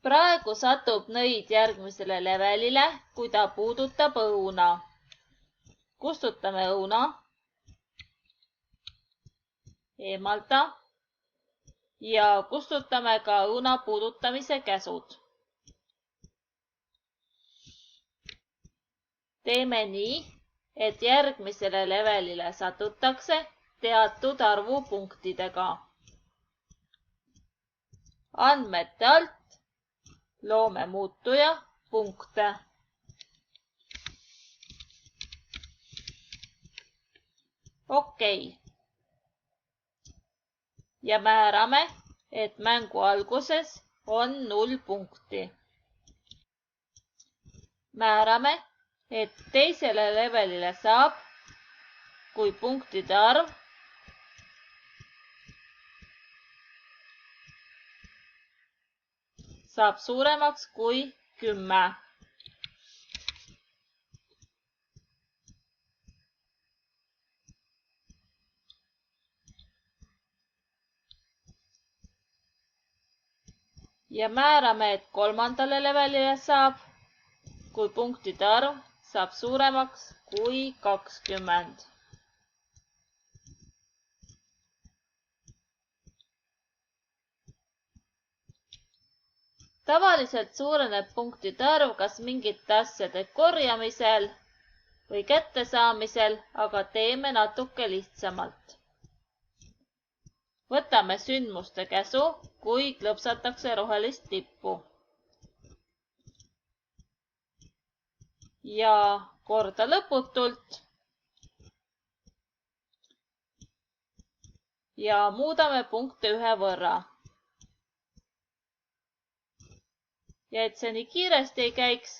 Praegu satub nõid järgmisele levelile, kui ta puudutab õuna. Kustutame õuna. Eemalda. Ja kustutame ka õuna puudutamise käsud. Teeme nii, et järgmisele levelile satutakse teatud arvu punktidega. Andmete alt loome muutuja punkte. Okei. Ja määrame, et mängu alguses on 0 punkti. Määrame, et teisele levelile saab, kui punktide arv saab suuremaks kui 10. Ja määrame, et kolmandale levelile saab, kui punktide arv saab suuremaks kui 20. Tavaliselt suureneb punktide arv kas mingite asjade korjamisel või kättesaamisel, aga teeme natuke lihtsamalt. Võtame sündmuste käsu, kui klõpsatakse rohelist lippu. Ja korda lõputult. Ja muudame punkte ühe võrra. Ja et see nii kiiresti ei käiks,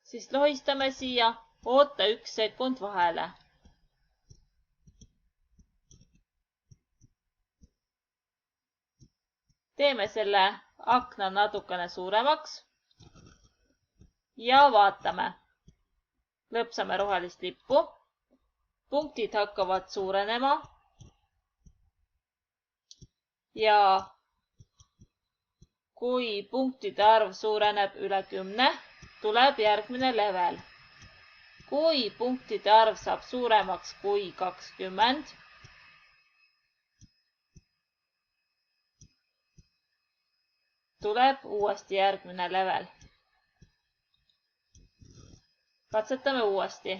siis lohistame siia oota 1 sekund vahele. Teeme selle akna natukene suuremaks ja vaatame. Lõpsame rohelist lippu. Punktid hakkavad suurenema. Ja kui punktide arv suureneb üle 10, tuleb järgmine level. Kui punktide arv saab suuremaks kui 20, tuleb uuesti järgmine level. Katsetame uuesti.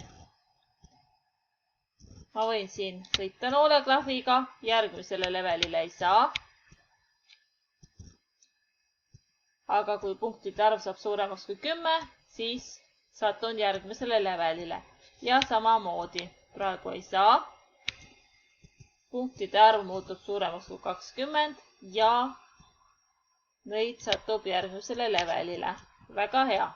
Ma võin siin sõita nooleklahviga, järgmisele levelile ei saa. Aga kui punktide arv saab suuremaks kui 10, siis satun järgmisele levelile. Ja samamoodi. Praegu ei saa. Punktide arv muutub suuremaks kui 20 ja nõid satub järgmisele levelile. Väga hea.